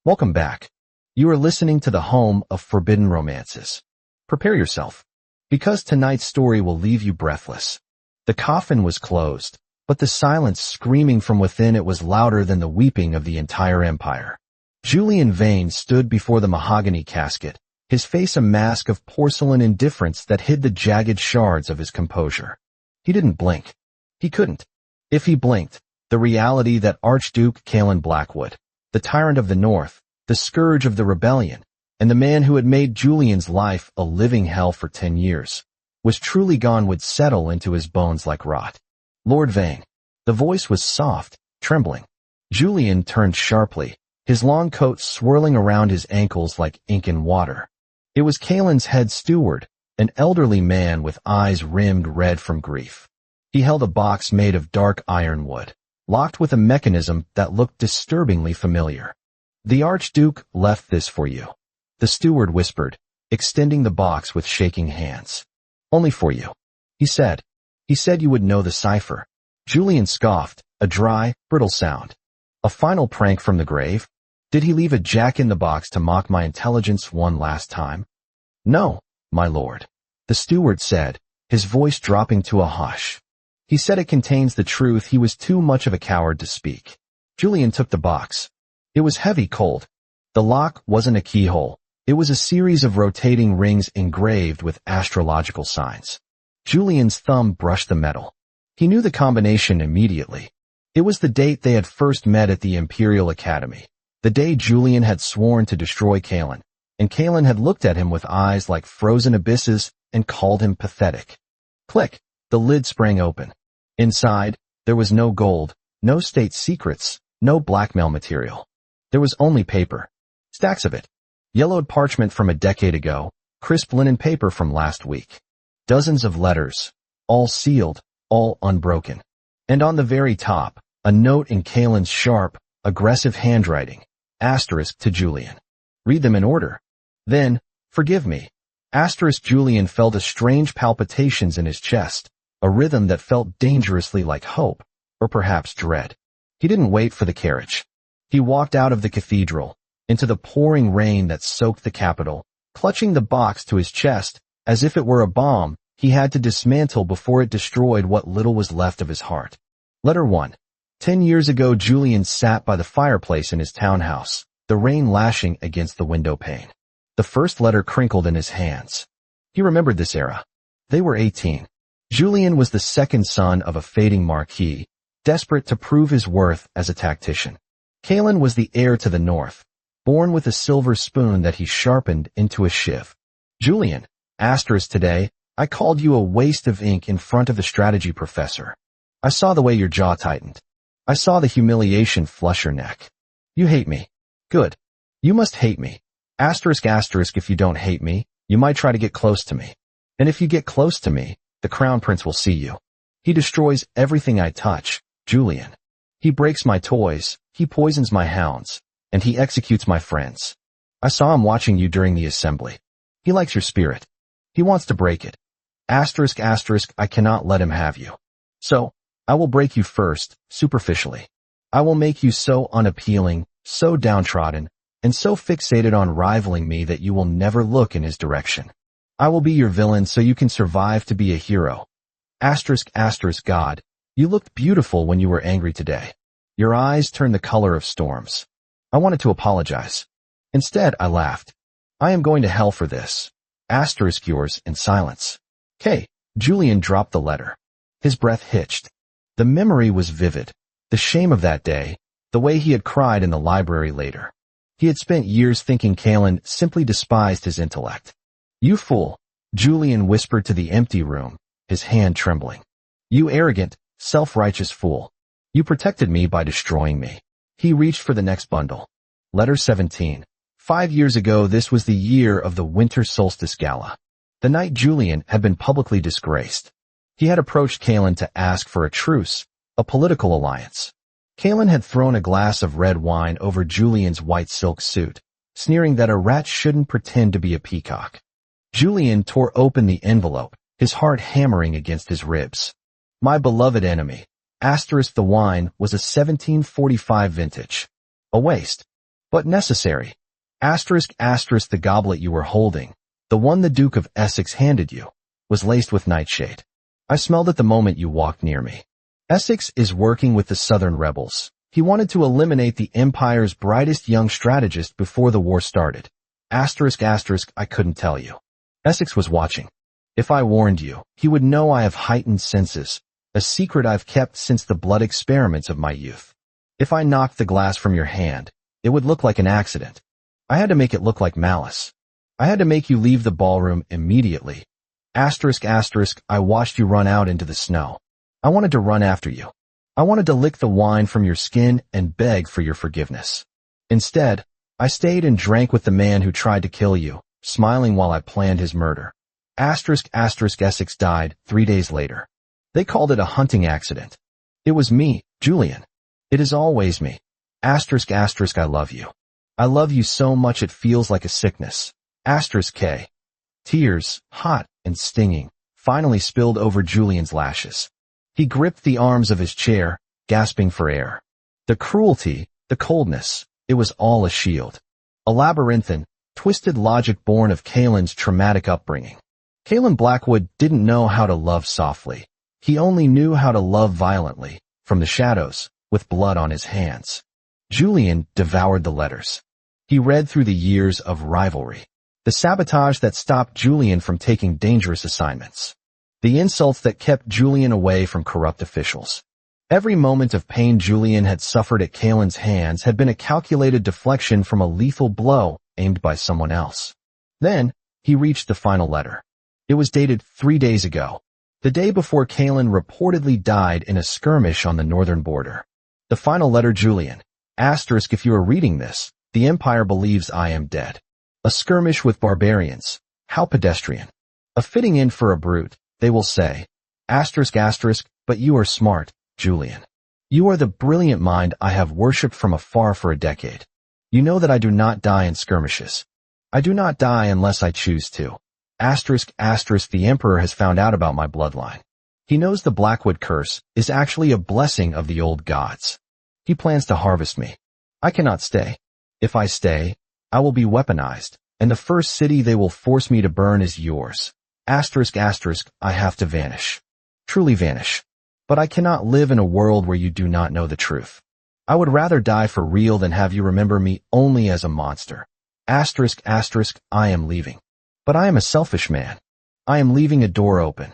Welcome back. You are listening to the home of forbidden romances. Prepare yourself, because tonight's story will leave you breathless. The coffin was closed, but the silence screaming from within it was louder than the weeping of the entire empire. Julian Vane stood before the mahogany casket, his face a mask of porcelain indifference that hid the jagged shards of his composure. He didn't blink. He couldn't. If he blinked, the reality that Archduke Calen Blackwood, the tyrant of the North, the scourge of the rebellion, and the man who had made Julian's life a living hell for 10 years, was truly gone would settle into his bones like rot. Lord Vane. The voice was soft, trembling. Julian turned sharply, his long coat swirling around his ankles like ink in water. It was Calen's head steward, an elderly man with eyes rimmed red from grief. He held a box made of dark ironwood, locked with a mechanism that looked disturbingly familiar. "The Archduke left this for you," the steward whispered, extending the box with shaking hands. "Only for you," he said. "He said you would know the cipher." Julian scoffed, a dry, brittle sound. "A final prank from the grave? Did he leave a jack-in-the-box to mock my intelligence one last time?" "No, my lord," the steward said, his voice dropping to a hush. "He said it contains the truth. He was too much of a coward to speak." Julian took the box. It was heavy cold. The lock wasn't a keyhole. It was a series of rotating rings engraved with astrological signs. Julian's thumb brushed the metal. He knew the combination immediately. It was the date they had first met at the Imperial Academy, the day Julian had sworn to destroy Calen, and Calen had looked at him with eyes like frozen abysses and called him pathetic. Click! The lid sprang open. Inside, there was no gold, no state secrets, no blackmail material. There was only paper. Stacks of it. Yellowed parchment from a decade ago, crisp linen paper from last week. Dozens of letters, all sealed, all unbroken. And on the very top, a note in Calen's sharp, aggressive handwriting, asterisk to Julian. Read them in order. Then, "Forgive me." Asterisk. Julian felt a strange palpitations in his chest, a rhythm that felt dangerously like hope, or perhaps dread. He didn't wait for the carriage. He walked out of the cathedral, into the pouring rain that soaked the capital, clutching the box to his chest, as if it were a bomb he had to dismantle before it destroyed what little was left of his heart. Letter 1. 10 years ago Julian sat by the fireplace in his townhouse, the rain lashing against the window pane. The first letter crinkled in his hands. He remembered this era. They were 18. Julian was the second son of a fading marquis, desperate to prove his worth as a tactician. Calen was the heir to the North, born with a silver spoon that he sharpened into a shiv. "Julian, asterisk today, I called you a waste of ink in front of the strategy professor. I saw the way your jaw tightened. I saw the humiliation flush your neck. You hate me. Good. You must hate me. Asterisk. If you don't hate me, you might try to get close to me. And if you get close to me, the Crown Prince will see you. He destroys everything I touch, Julian. He breaks my toys, he poisons my hounds, and he executes my friends. I saw him watching you during the assembly. He likes your spirit. He wants to break it. Asterisk. I cannot let him have you. So, I will break you first, superficially. I will make you so unappealing, so downtrodden, and so fixated on rivaling me that you will never look in his direction. I will be your villain so you can survive to be a hero. Asterisk. God, you looked beautiful when you were angry today. Your eyes turned the color of storms. I wanted to apologize. Instead, I laughed. I am going to hell for this. Asterisk. Yours in silence. K. Julian dropped the letter. His breath hitched. The memory was vivid. The shame of that day, the way he had cried in the library later. He had spent years thinking Calen simply despised his intellect. You fool, Julian whispered to the empty room, his hand trembling. You arrogant, self-righteous fool. You protected me by destroying me. He reached for the next bundle. Letter 17. 5 years ago this was the year of the Winter Solstice Gala. The night Julian had been publicly disgraced. He had approached Calen to ask for a truce, a political alliance. Calen had thrown a glass of red wine over Julian's white silk suit, sneering that a rat shouldn't pretend to be a peacock. Julian tore open the envelope, his heart hammering against his ribs. My beloved enemy. Asterisk. The wine was a 1745 vintage. A waste. but necessary. The goblet you were holding, the one the Duke of Essex handed you, was laced with nightshade. I smelled it the moment you walked near me. Essex is working with the Southern rebels. He wanted to eliminate the Empire's brightest young strategist before the war started. I couldn't tell you. Essex was watching. If I warned you, he would know I have heightened senses, a secret I've kept since the blood experiments of my youth. If I knocked the glass from your hand, it would look like an accident. I had to make it look like malice. I had to make you leave the ballroom immediately. I watched you run out into the snow. I wanted to run after you. I wanted to lick the wine from your skin and beg for your forgiveness. Instead, I stayed and drank with the man who tried to kill you, smiling while I planned his murder. Essex died 3 days later. They called it a hunting accident. It was me, Julian. It is always me. I love you. I love you so much it feels like a sickness. K. Tears, hot and stinging, finally spilled over Julian's lashes. He gripped the arms of his chair, gasping for air. The cruelty, the coldness, it was all a shield. A labyrinthine, twisted logic born of Kaelin's traumatic upbringing. Kaelin Blackwood didn't know how to love softly. He only knew how to love violently, from the shadows, with blood on his hands. Julian devoured the letters. He read through the years of rivalry. The sabotage that stopped Julian from taking dangerous assignments. The insults that kept Julian away from corrupt officials. Every moment of pain Julian had suffered at Kaelin's hands had been a calculated deflection from a lethal blow aimed by someone else. Then, he reached the final letter. It was dated 3 days ago, the day before Kaelin reportedly died in a skirmish on the northern border. The final letter, Julian. If you are reading this, the Empire believes I am dead. A skirmish with barbarians. How pedestrian. A fitting in for a brute, they will say. But you are smart, Julian. You are the brilliant mind I have worshipped from afar for a decade. You know that I do not die in skirmishes. I do not die unless I choose to. The Emperor has found out about my bloodline. He knows the Blackwood curse is actually a blessing of the old gods. He plans to harvest me. I cannot stay. If I stay, I will be weaponized, and the first city they will force me to burn is yours. I have to vanish. Truly vanish. But I cannot live in a world where you do not know the truth. I would rather die for real than have you remember me only as a monster. I am leaving. But I am a selfish man. I am leaving a door open.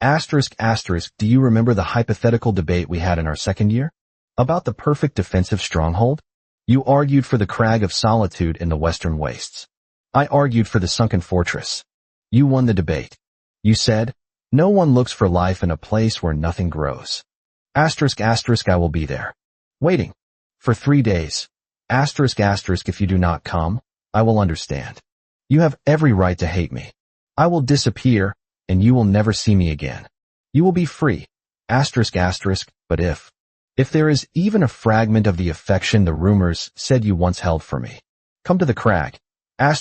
Do you remember the hypothetical debate we had in our second year? About the perfect defensive stronghold? You argued for the Crag of Solitude in the Western Wastes. I argued for the sunken fortress. You won the debate. You said, no one looks for life in a place where nothing grows. I will be there. Waiting. For 3 days. If you do not come, I will understand. You have every right to hate me. I will disappear, and you will never see me again. You will be free. But if there is even a fragment of the affection the rumors said you once held for me, come to the crag. I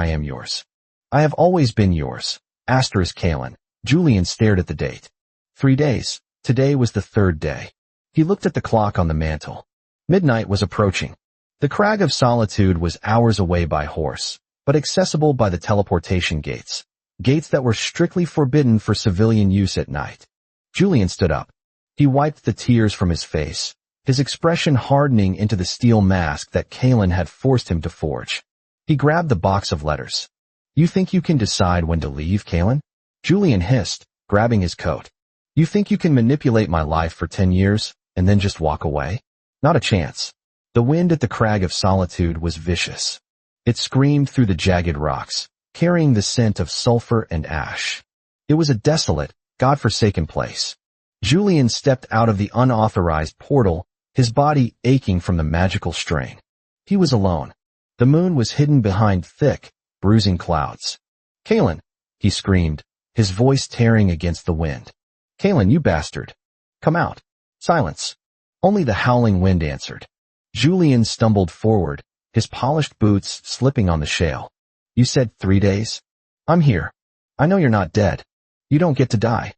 am yours. I have always been yours. Kaelin. Julian stared at the date. 3 days. Today was the 3rd day. He looked at the clock on the mantel. Midnight was approaching. The Crag of Solitude was hours away by horse, but accessible by the teleportation gates. Gates that were strictly forbidden for civilian use at night. Julian stood up. He wiped the tears from his face, his expression hardening into the steel mask that Kaelin had forced him to forge. He grabbed the box of letters. You think you can decide when to leave, Kaelin? Julian hissed, grabbing his coat. You think you can manipulate my life for 10 years, and then just walk away? Not a chance. The wind at the Crag of Solitude was vicious. It screamed through the jagged rocks, carrying the scent of sulfur and ash. It was a desolate, God-forsaken place. Julian stepped out of the unauthorized portal, his body aching from the magical strain. He was alone. The moon was hidden behind thick, bruising clouds. Kaelin, he screamed, his voice tearing against the wind. Kaelin, you bastard. Come out. Silence. Only the howling wind answered. Julian stumbled forward, his polished boots slipping on the shale. You said 3 days? I'm here. I know you're not dead. You don't get to die.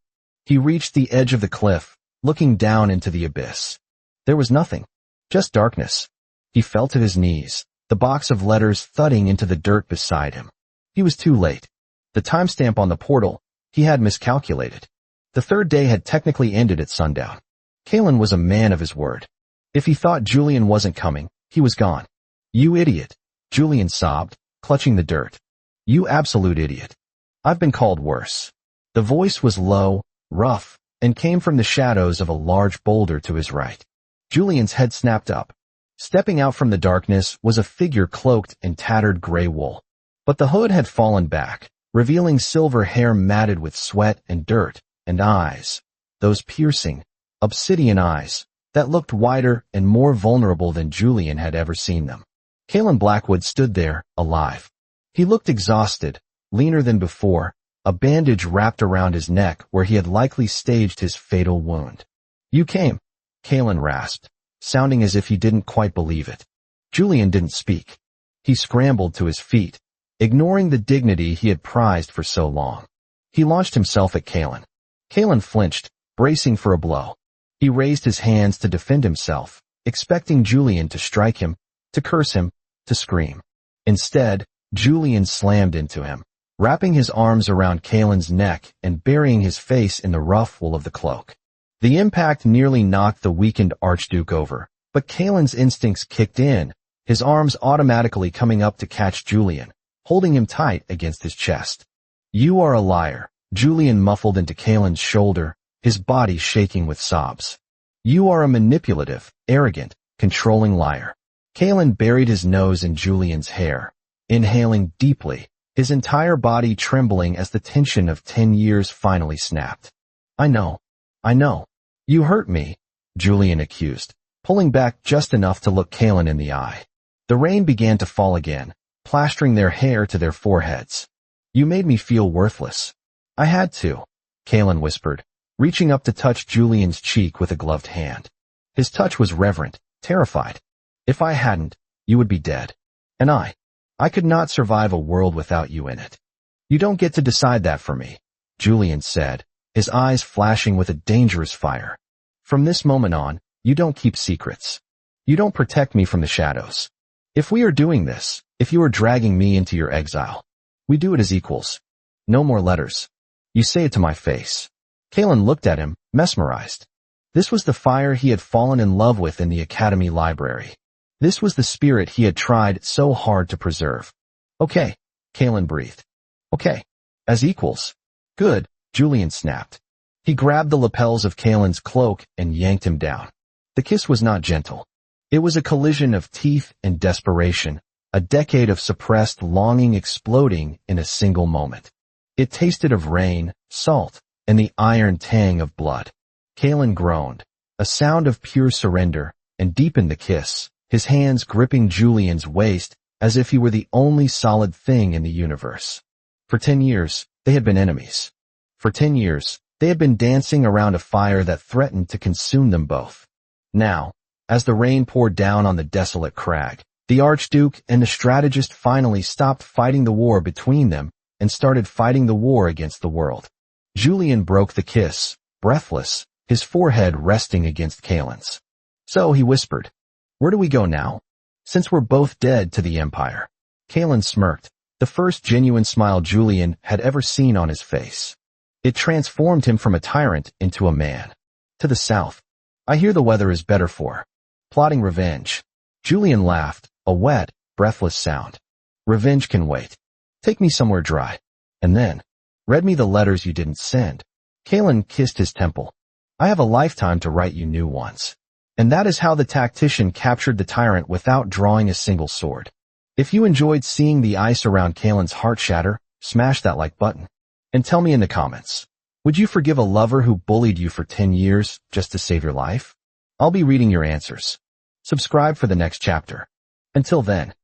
He reached the edge of the cliff, looking down into the abyss. There was nothing. Just darkness. He fell to his knees, the box of letters thudding into the dirt beside him. He was too late. The timestamp on the portal, he had miscalculated. The third day had technically ended at sundown. Kalen was a man of his word. If he thought Julian wasn't coming, he was gone. You idiot, Julian sobbed, clutching the dirt. You absolute idiot. I've been called worse. The voice was low, rough, and came from the shadows of a large boulder to his right. Julian's head snapped up. Stepping out from the darkness was a figure cloaked in tattered gray wool. But the hood had fallen back, revealing silver hair matted with sweat and dirt, and eyes. Those piercing, obsidian eyes, that looked wider and more vulnerable than Julian had ever seen them. Kalen Blackwood stood there, alive. He looked exhausted, leaner than before, a bandage wrapped around his neck where he had likely staged his fatal wound. You came, Kalen rasped, sounding as if he didn't quite believe it. Julian didn't speak. He scrambled to his feet, ignoring the dignity he had prized for so long. He launched himself at Kalen. Kalen flinched, bracing for a blow. He raised his hands to defend himself, expecting Julian to strike him, to curse him, to scream. Instead, Julian slammed into him, wrapping his arms around Kalen's neck and burying his face in the rough wool of the cloak. The impact nearly knocked the weakened Archduke over, but Kalen's instincts kicked in, his arms automatically coming up to catch Julian, holding him tight against his chest. You are a liar, Julian muffled into Kalen's shoulder, his body shaking with sobs. You are a manipulative, arrogant, controlling liar. Kalen buried his nose in Julian's hair, inhaling deeply, his entire body trembling as the tension of 10 years finally snapped. I know. You hurt me, Julian accused, pulling back just enough to look Kalen in the eye. The rain began to fall again, plastering their hair to their foreheads. You made me feel worthless. I had to, Kalen whispered, reaching up to touch Julian's cheek with a gloved hand. His touch was reverent, terrified. If I hadn't, you would be dead. And I could not survive a world without you in it. You don't get to decide that for me, Julian said, his eyes flashing with a dangerous fire. From this moment on, you don't keep secrets. You don't protect me from the shadows. If we are doing this, if you are dragging me into your exile, we do it as equals. No more letters. You say it to my face. Kalen looked at him, mesmerized. This was the fire he had fallen in love with in the Academy library. This was the spirit he had tried so hard to preserve. Okay, Kalen breathed. Okay, as equals. Good, Julian snapped. He grabbed the lapels of Kalen's cloak and yanked him down. The kiss was not gentle. It was a collision of teeth and desperation, a decade of suppressed longing exploding in a single moment. It tasted of rain, salt, and the iron tang of blood. Kalen groaned, a sound of pure surrender, and deepened the kiss, his hands gripping Julian's waist as if he were the only solid thing in the universe. For 10 years, they had been enemies. For 10 years, they had been dancing around a fire that threatened to consume them both. Now, as the rain poured down on the desolate crag, the Archduke and the strategist finally stopped fighting the war between them and started fighting the war against the world. Julian broke the kiss, breathless, his forehead resting against Kalen's. So he whispered, "Where do we go now? Since we're both dead to the Empire." Kalen smirked, the first genuine smile Julian had ever seen on his face. It transformed him from a tyrant into a man. To the south. I hear the weather is better for plotting revenge. Julian laughed, a wet, breathless sound. Revenge can wait. Take me somewhere dry. And then, read me the letters you didn't send. Kalen kissed his temple. I have a lifetime to write you new ones. And that is how the tactician captured the tyrant without drawing a single sword. If you enjoyed seeing the ice around Kalen's heart shatter, smash that like button. And tell me in the comments, would you forgive a lover who bullied you for 10 years just to save your life? I'll be reading your answers. Subscribe for the next chapter. Until then,